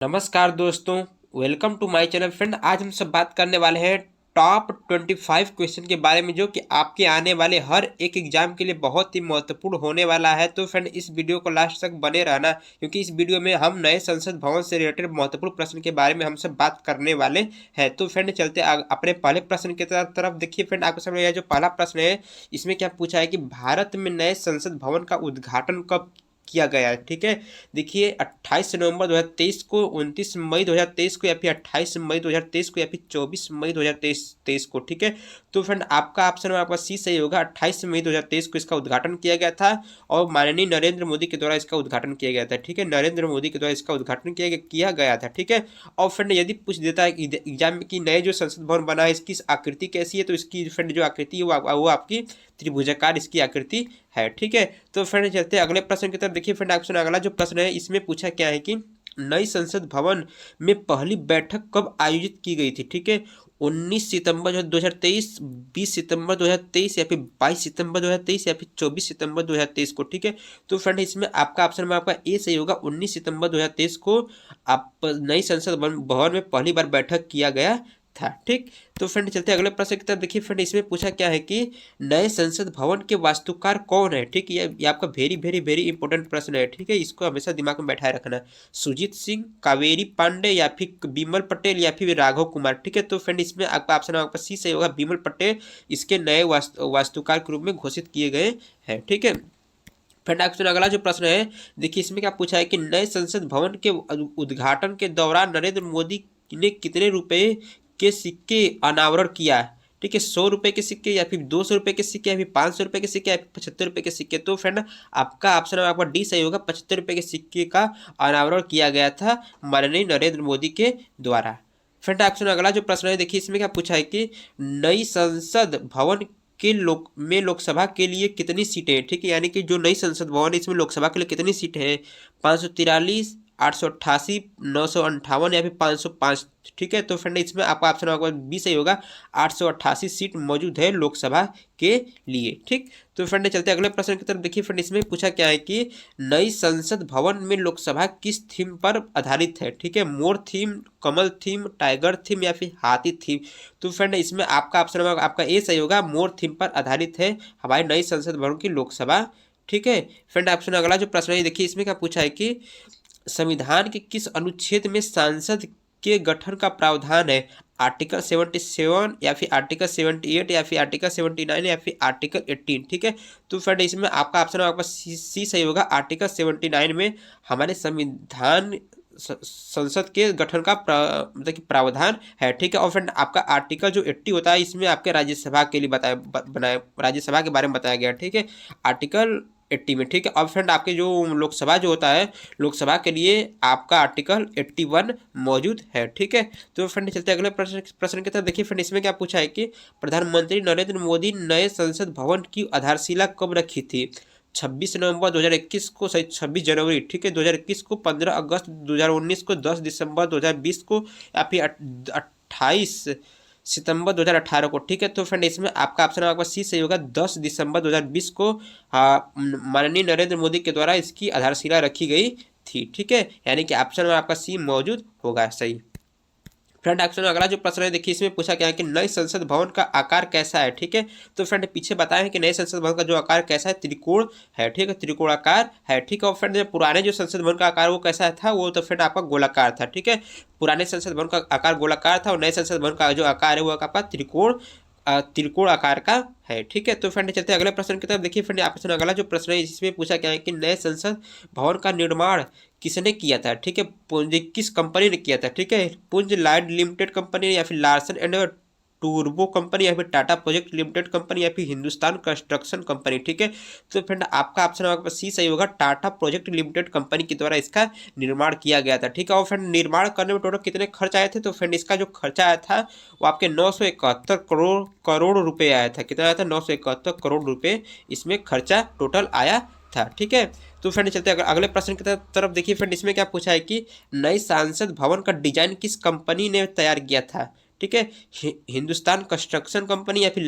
नमस्कार दोस्तों, welcome to my channel. Friend, आज हम सब बात करने वाले हैं टॉप 25 क्वेश्चन के बारे में, जो कि आपके आने वाले हर एक एग्जाम के लिए बहुत ही महत्वपूर्ण होने वाला है। तो फ्रेंड, इस वीडियो को लास्ट तक बने रहना, क्योंकि इस वीडियो में हम नए संसद भवन से रिलेटेड महत्वपूर्ण प्रश्न के बारे में हम सब बात करने वाले हैं। तो फ्रेंड, चलते अपने पहले प्रश्न की तरफ देखिए। फ्रेंड, आपके सामने यह जो पहला प्रश्न है, इसमें क्या पूछा है कि भारत में नए संसद भवन का उद्घाटन कब किया गया है। ठीक है, देखिए 28 नवंबर 2023 को, 29 मई 2023 को, या फिर 28 मई 2023 को, या फिर 24 मई 2023 को। ठीक है, तो फ्रेंड आपका ऑप्शन में आपका सी सही होगा। 28 मई 2023 को इसका उद्घाटन किया गया था और माननीय नरेंद्र मोदी के द्वारा इसका उद्घाटन किया गया था। ठीक है, नरेंद्र मोदी के द्वारा इसका उद्घाटन किया गया था। ठीक है, और फ्रेंड यदि पूछ देता है एग्जाम में कि नए जो संसद भवन बना है इसकी आकृति कैसी है, तो इसकी फ्रेंड जो आकृति है वो आपकी त्रिभुजाकार इसकी आकृति है। ठीक है, तो फ्रेंड चलते हैं अगले प्रश्न की तरफ। देखिए फ्रेंड, ऑप्शन अगला जो प्रश्न है इसमें पूछा क्या है कि नई संसद भवन में पहली बैठक कब आयोजित की गई थी। ठीक है, 19 सितंबर 2023, 20 सितंबर 2023, या फिर 22 सितंबर 2023, या फिर 24 सितंबर 2023 को। ठीक है, तो फ्रेंड इसमें आपका ऑप्शन में आपका ए सही होगा। 19 सितंबर 2023 को आप नई संसद भवन में पहली बार बैठक किया गया था। ठीक, तो फ्रेंड चलते हैं अगले प्रश्न की तरफ। देखिए फ्रेंड, इसमें पूछा क्या है कि नए संसद भवन के वास्तुकार कौन है। ठीक, ये आपका वेरी वेरी वेरी इंपॉर्टेंट प्रश्न है। ठीक है, इसको हमेशा दिमाग में बैठाए रखना। सुजीत सिंह, कावेरी पांडे, या फिर बिमल पटेल, या फिर राघव कुमार। ठीक है, तो फ्रेंड इसमें आपका ऑप्शन आपका सी सही होगा। बिमल पटेल इसके नए वास्तुकार के रूप में घोषित किए गए हैं। ठीक है, फ्रेंड ऑप्शन अगला जो प्रश्न है, देखिए इसमें क्या पूछा है कि नए संसद भवन के उद्घाटन के दौरान नरेंद्र मोदी ने कितने रुपए के सिक्के अनावरण किया। ठीक है, 100 रुपए के सिक्के, या फिर 200 रुपए के सिक्के, या फिर 500 रुपए के सिक्के, या फिर 75 रुपए के सिक्के। तो फ्रेंड आपका ऑप्शन आपका डी सही होगा। 75 रुपए के सिक्के का अनावरण किया गया था माननीय नरेंद्र मोदी के द्वारा। फ्रेंड ऑप्शन अगला जो प्रश्न है, देखिए इसमें क्या पूछा है कि नई संसद भवन के लोकसभा के लिए कितनी सीटें हैं। ठीक है, यानी कि जो नई संसद भवन है इसमें लोकसभा के लिए कितनी सीटें हैं। 543, 888, 958, या फिर 505। ठीक है, तो फ्रेंड इसमें आपका ऑप्शन आपका बी सही होगा। 888 सीट मौजूद है लोकसभा के लिए। ठीक, तो फ्रेंड चलते अगले प्रश्न की तरफ। देखिए फ्रेंड, इसमें पूछा क्या है कि नई संसद भवन में लोकसभा किस थीम पर आधारित है। ठीक है, मोर थीम, कमल थीम, टाइगर थीम, या फिर हाथी थीम। तो फ्रेंड इसमें आपका ऑप्शन आपका ए सही होगा। मोर थीम पर आधारित है हमारी नई संसद भवन की लोकसभा। ठीक है, फ्रेंड ऑप्शन अगला जो प्रश्न है, देखिए इसमें क्या पूछा है कि संविधान के किस अनुच्छेद में सांसद के गठन का प्रावधान है। आर्टिकल 77, या फिर आर्टिकल 78, या फिर आर्टिकल 79, या फिर आर्टिकल 18। ठीक है, तो फ्रेंड इसमें आपका ऑप्शन आपका सी सही होगा। आर्टिकल 79 में हमारे संविधान संसद के गठन का मतलब कि प्रावधान है। ठीक है, और फ्रेंड आपका आर्टिकल जो 80 होता है इसमें आपके राज्यसभा के लिए बनाया राज्यसभा के बारे में बताया गया। ठीक है, आर्टिकल 80 में। ठीक है, अब फ्रेंड आपके जो लोकसभा जो होता है, लोकसभा के लिए आपका आर्टिकल 81 मौजूद है। ठीक है, तो फ्रेंड चलते अगले प्रश्न की तरफ। देखिए फ्रेंड, इसमें क्या पूछा है कि प्रधानमंत्री नरेंद्र मोदी नए संसद भवन की आधारशिला कब रखी थी। 26 नवंबर 2021 को, सही 26 जनवरी। ठीक है, 2021 को, 15 अगस्त 2019 को, 10 दिसंबर 2020 को, या फिर 28 सितंबर 2018 को। ठीक है, तो फ्रेंड इसमें आपका ऑप्शन आपका सी सही होगा। 10 दिसंबर 2020 को माननीय नरेंद्र मोदी के द्वारा इसकी आधारशिला रखी गई थी। ठीक है, यानी कि ऑप्शन में आपका सी मौजूद होगा सही। फ्रेंड ऑप्शन अगला जो प्रश्न है, देखिए इसमें पूछा क्या है कि नए संसद भवन का आकार कैसा है। ठीक है, तो फ्रेंड पीछे बताया है कि नए संसद भवन का जो आकार कैसा है, त्रिकोण है। ठीक है, त्रिकोणाकार है। ठीक है, और फ्रेंड पुराने जो संसद भवन का आकार वो कैसा था, वो तो फ्रेंड आपका गोलाकार था। ठीक है, पुराने संसद भवन का आकार गोलाकार था, और नए संसद भवन का जो आकार है वो आपका त्रिकोण आकार का है। ठीक है, तो फ्रेंड चलते हैं अगले प्रश्न की तरफ। देखिए फ्रेंड, आपसे अगला जो प्रश्न है इसमें पूछा क्या है कि नए संसद भवन का निर्माण किसने किया था। ठीक है, किस कंपनी ने किया था। ठीक है, पुंज लाइट लिमिटेड कंपनी, या फिर लार्सन एंड टूर्बो कंपनी, या फिर टाटा प्रोजेक्ट लिमिटेड कंपनी, या फिर हिंदुस्तान कंस्ट्रक्शन कंपनी। ठीक है, तो फ्रेंड आपका ऑप्शन आपका सी सही होगा। टाटा प्रोजेक्ट लिमिटेड कंपनी के द्वारा इसका निर्माण किया गया था। ठीक है, और फ्रेंड निर्माण करने में टोटल कितने खर्च आए थे, तो फ्रेंड इसका जो खर्चा आया था वो आपके 971 करोड़ रुपए आया था। कितना आया था, 971 करोड़ रुपए इसमें खर्चा टोटल आया था। ठीक है, तो फ्रेंड चलते अगले प्रश्न की तरफ। देखिए फ्रेंड, इसमें क्या पूछा है कि नई संसद भवन का डिजाइन किस कंपनी ने तैयार किया था। ठीक है, हिंदुस्तान कंस्ट्रक्शन कंपनी, या फिर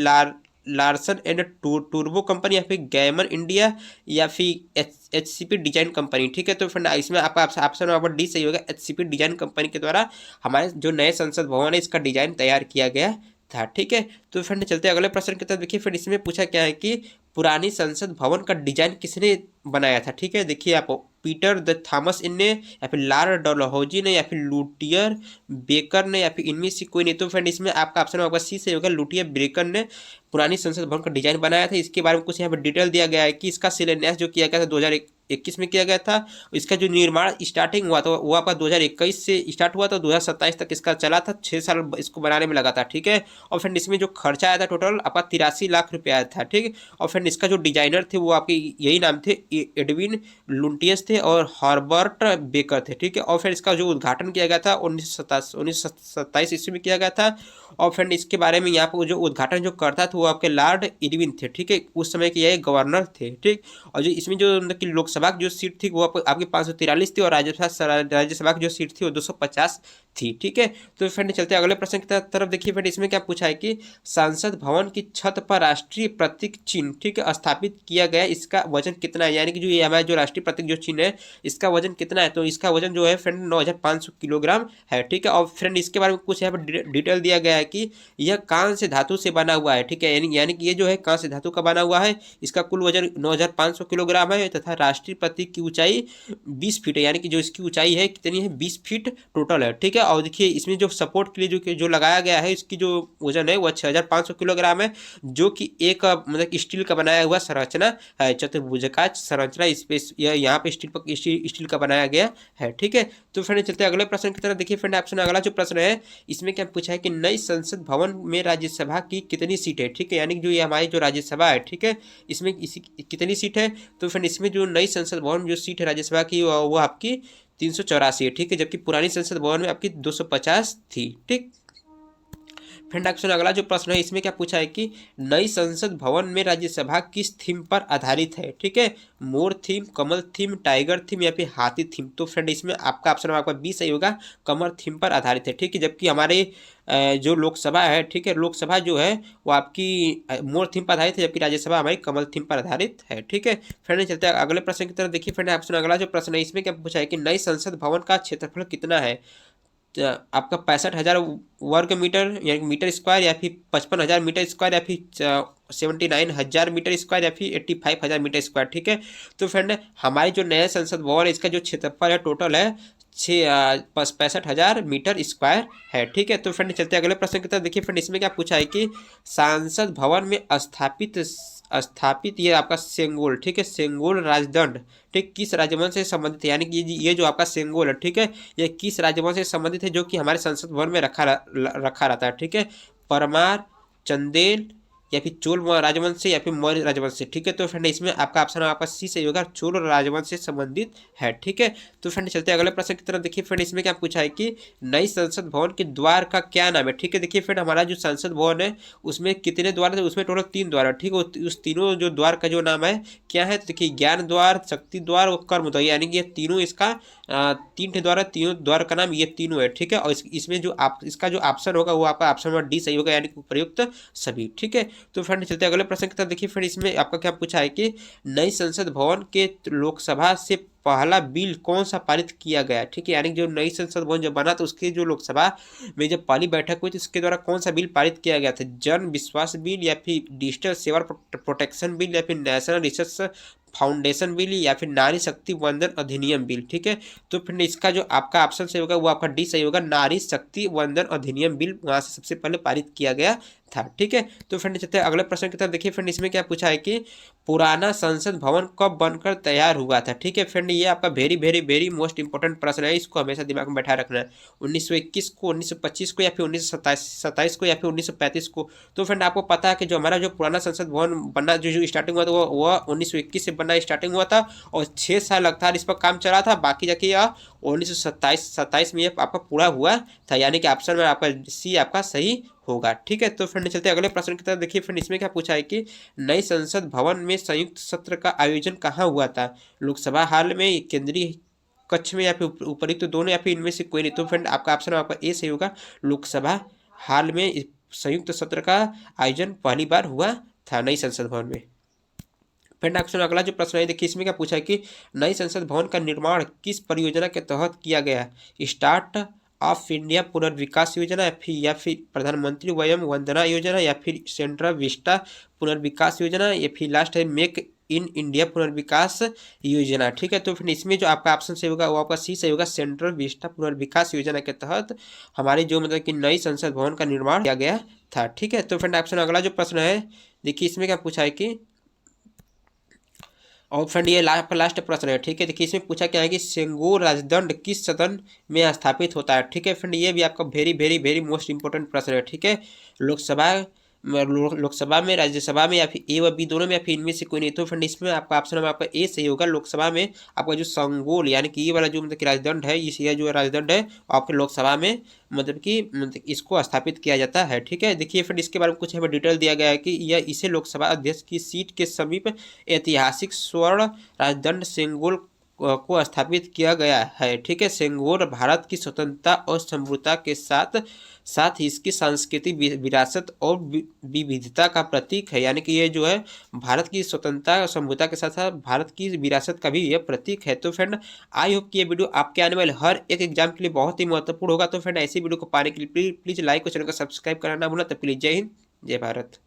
लार्सन एंड टूर्बो कंपनी, या फिर गैमर इंडिया, या फिर एचसीपी डिजाइन कंपनी। ठीक है, तो फ्रेंड इसमें आपका ऑप्शन नंबर डी सही होगा। एचसीपी डिजाइन कंपनी के द्वारा हमारे जो नए संसद भवन है इसका डिजाइन तैयार किया गया था। ठीक है, तो फ्रेंड चलते अगले प्रश्न की तरफ। देखिए फ्रेंड इसमें पूछा क्या है कि पुरानी संसद भवन का डिजाइन किसने बनाया था। ठीक है, देखिए आप, पीटर द थॉमस ने, या फिर लार डलहौजी ने, या फिर लुटियर बेकर ने, या फिर इनमें से कोई नहीं। तो फ्रेंड इसमें आपका ऑप्शन होगा सी से होगा, लुटियर बेकर ने पुरानी संसद भवन का डिजाइन बनाया था। इसके बारे में कुछ यहाँ पर डिटेल दिया गया है कि इसका शिलान्यास जो किया गया था 2021 में किया गया था। इसका जो निर्माण स्टार्टिंग हुआ था वो आपका 2021 से स्टार्ट हुआ था, 2027 तक इसका चला था, 6 साल इसको बनाने में लगा था। ठीक है, और फ्रेंड इसमें जो खर्चा आया था टोटल आपका 83 लाख रुपया आया था। ठीक, और फ्रेंड इसका जो डिजाइनर थे वो आपके यही नाम थे, एडविन लुंटियस थे और हॉर्बर्ट बेकर थे। ठीक है, और फिर इसका जो उद्घाटन किया गया था 1927 ईस्वी में किया गया था। और फ्रेंड इसके बारे में यहाँ पर जो उद्घाटन जो करता था वो आपके लॉर्ड इरविन थे। ठीक है, उस समय के यह गवर्नर थे। ठीक, और जो इसमें जो मतलब कि लोकसभा की जो सीट थी वो आपकी 543 थी, और राज्यसभा की जो सीट थी वो 250 थी। ठीक है, तो फ्रेंड चलते अगले प्रश्न की तरफ। देखिए फ्रेंड इसमें क्या पूछा है कि संसद भवन की छत पर राष्ट्रीय प्रतीक चिन्ह, ठीक है, स्थापित किया गया, इसका वजन कितना है। यानी कि जो ये हमारा जो राष्ट्रीय प्रतीक जो चिन्ह है इसका वजन कितना है। तो इसका वजन जो है फ्रेंड 9500 किलोग्राम है। ठीक है, और फ्रेंड इसके बारे में कुछ यहाँ पर डिटेल दिया गया है कि यह कांस्य धातु से बना हुआ है। ठीक है, यानी कि ये जो है कांस्य धातु का बना हुआ है। इसका कुल वजन 9500 किलोग्राम है, तथा राष्ट्रीय प्रतीक की ऊंचाई 20 फीट है। यानी कि जो इसकी ऊंचाई है कितनी है, 20 फीट टोटल है। ठीक है, और देखिए इसमें जो सपोर्ट के लिए जो लगाया गया है इसकी जो वजन है वह 6500 किलोग्राम है, जो कि एक मतलब स्टील का बनाया हुआ संरचना है, चतुर्भुजाकार संरचना स्पेस यहाँ पे स्टील का बनाया गया है। ठीक है, तो फ्रेंड चलते हैं अगले प्रश्न की तरफ। देखिए फ्रेंड ऑप्शन अगला जो प्रश्न है इसमें क्या पूछा है कि नई संसद भवन में राज्यसभा की कितनी सीट है। ठीक है, यानी कि जो ये हमारी जो राज्यसभा है, ठीक है, इसमें इसी कितनी सीट है। तो फ्रेंड इसमें जो नई संसद भवन जो सीट है राज्यसभा की वो आपकी 384 है। ठीक है, जबकि पुरानी संसद भवन में आपकी 250 थी। ठीक, फ्रेंड ऑप्शन अगला जो प्रश्न है इसमें क्या पूछा है कि नई संसद भवन में राज्यसभा किस थीम पर आधारित है। ठीक है, मोर थीम, कमल थीम, टाइगर थीम, या फिर हाथी थीम। तो फ्रेंड इसमें आपका ऑप्शन आपका बी सही होगा, कमल थीम पर आधारित है। ठीक है, जबकि हमारे जो लोकसभा है, ठीक है, लोकसभा जो है वो आपकी मोर थीम पर आधारित है, जबकि राज्यसभा हमारी कमल थीम पर आधारित है। ठीक है, फ्रेंड चलते हैं अगले प्रश्न की तरफ। देखिए फ्रेंड ऑप्शन अगला जो प्रश्न है इसमें क्या पूछा है कि नई संसद भवन का क्षेत्रफल कितना है। आपका 65,000 वर्ग मीटर या मीटर स्क्वायर, या फिर 55,000 मीटर स्क्वायर, या फिर 79,000 मीटर स्क्वायर, या फिर 85,000 मीटर स्क्वायर। ठीक है, तो फ्रेंड हमारी जो नया संसद भवन है इसका जो क्षेत्रफल है टोटल है 65,000 मीटर स्क्वायर है। ठीक है, तो फ्रेंड चलते हैं अगले प्रश्न की तरफ। देखिए फ्रेंड इसमें क्या पूछा है कि संसद भवन में स्थापित ये आपका सेंगोल, ठीक है, सेंगोल राजदंड, ठीक, किस राजवंश से संबंधित है। यानी कि ये जो आपका सेंगोल है, ठीक है, ये किस राजवंश से संबंधित है जो कि हमारे संसद भवन में रखा रहता है। ठीक है, परमार, चंदेल, या फिर चोल राजवंश से, या फिर मौर्य राजवंश से। ठीक है, तो फ्रेंड इसमें आपका ऑप्शन आपका सी सही होगा, चोल राजवंश से संबंधित है। ठीक है, तो फ्रेंड चलते हैं अगले प्रश्न की तरफ। देखिए फ्रेंड इसमें क्या पूछा है कि नई संसद भवन के द्वार का क्या नाम है। ठीक है, देखिए फ्रेंड हमारा जो संसद भवन है उसमें कितने द्वार थे, उसमें टोटल 3 द्वार है। ठीक है, उस तीनों जो द्वार का जो नाम है क्या है, तो देखिए ज्ञान द्वार, शक्ति द्वार और कर्म द्वार। यानी कि ये तीनों इसका 3 द्वार है, तीनों द्वार का नाम ये तीनों है। ठीक है, और इसमें जो इसका जो ऑप्शन होगा वो आपका ऑप्शन नंबर डी सही होगा, यानी कि उपयुक्त सभी। ठीक है, तो फ्रेंड चलते हैं अगले प्रश्न की तरफ। देखिए फ्रेंड इसमें आपका क्या पूछा है कि नई संसद भवन के लोकसभा से पहला बिल कौन सा पारित किया गया। ठीक है, यानी जो नई संसद भवन जब बना तो उसकी जो लोकसभा में जब पहली बैठक हुई तो उसके द्वारा कौन सा बिल पारित किया गया था, जन विश्वास बिल, या फिर डिजिटल सेवा प्रोटेक्शन बिल, या फिर नेशनल रिसर्च फाउंडेशन बिल, या फिर नारी शक्ति वंदन अधिनियम बिल। ठीक है, तो फिर इसका जो आपका ऑप्शन सही होगा वो आपका डी सही होगा, नारी शक्ति वंदन अधिनियम बिल वहां से सबसे पहले पारित किया गया था। ठीक है, तो फ्रेंड चलते हैं अगले प्रश्न की तरफ। देखिए फ्रेंड इसमें क्या पूछा है कि पुराना संसद भवन कब बनकर तैयार हुआ था। ठीक है फ्रेंड, ये आपका very very very most important प्रश्न है, इसको हमेशा दिमाग में बैठा रखना है। 1921 को, 1925 को, या फिर 1927 को, या फिर 1935 को। तो फ्रेंड आपको पता है कि जो हमारा जो पुराना संसद भवन बनना जो स्टार्टिंग हुआ था वो 1921 से बनना स्टार्टिंग हुआ था, और 6 साल लगातार इस पर काम चला था। बाकी जाके यह 1927 में आपका पूरा हुआ था, यानी कि ऑप्शन में आपका सी आपका सही होगा। ठीक है, तो फ्रेंड चलते हैं अगले प्रश्न की तरफ। देखिए फ्रेंड इसमें क्या पूछा है कि नई संसद भवन में संयुक्त सत्र का आयोजन कहाँ हुआ था, लोकसभा हाल में, केंद्रीय कक्ष में, या फिर उपयुक्त दोनों, या फिर इनमें से कोई नहीं। तो फ्रेंड आपका ऑप्शन आपका ए सही होगा, लोकसभा हाल में संयुक्त सत्र का आयोजन पहली बार हुआ था नई संसद भवन में। फ्रेंड ऑप्शन अगला जो प्रश्न है देखिए इसमें क्या पूछा है कि नई संसद भवन का निर्माण किस परियोजना के तहत किया गया है। स्टार्ट ऑफ इंडिया पुनर्विकास योजना, या फिर प्रधानमंत्री वयम वंदना योजना, या फिर सेंट्रल विस्टा पुनर्विकास योजना, या फिर लास्ट है मेक इन इंडिया पुनर्विकास योजना। ठीक है, तो फिर इसमें जो आपका ऑप्शन सही होगा वो आपका सी सही होगा। सेंट्रल विस्टा पुनर्विकास योजना के तहत हमारी जो मतलब कि नई संसद भवन का निर्माण किया गया था। ठीक है, तो फ्रेंड ऑप्शन अगला जो प्रश्न है देखिए इसमें क्या पूछा है कि, और फ्रेंड ये आपका लास्ट प्रश्न है। ठीक है, देखिए इसमें पूछा क्या है कि सेंगोर राजदंड किस सदन में स्थापित होता है। ठीक है फ्रेंड, ये भी आपका very very very most important प्रश्न है। ठीक है, लोकसभा लोकसभा में, राज्यसभा में, या फिर ए व बी दोनों में, या फिर इनमें से कोई नहीं। तो फ्रेंड इसमें आपका ऑप्शन में आपका ए सही होगा। लोकसभा में आपका जो संगोल यानी कि ये वाला जो मतलब कि राजदंड है, इस ये जो राजदंड है आपके लोकसभा में मतलब इसको स्थापित किया जाता है। ठीक है, देखिए फिर इसके बारे में कुछ हमें डिटेल दिया गया है कि यह इसे लोकसभा अध्यक्ष की सीट के समीप ऐतिहासिक स्वर्ण राजदंड सेंगोल को स्थापित किया गया है। ठीक है, सेंगोर भारत की स्वतंत्रता और समृद्धता के साथ साथ ही इसकी सांस्कृतिक विरासत और विविधता का प्रतीक है। यानी कि ये जो है भारत की स्वतंत्रता और समृद्धता के साथ साथ भारत की विरासत का भी ये प्रतीक है। तो फ्रेंड आई होप कि ये वीडियो आपके आने वाले हर एक एग्जाम के लिए बहुत ही महत्वपूर्ण होगा। तो फ्रेंड ऐसी वीडियो को पाने के लिए प्लीज लाइक और चैनल को सब्सक्राइब कराना भूलना। तो प्लीज जय हिंद, जय भारत।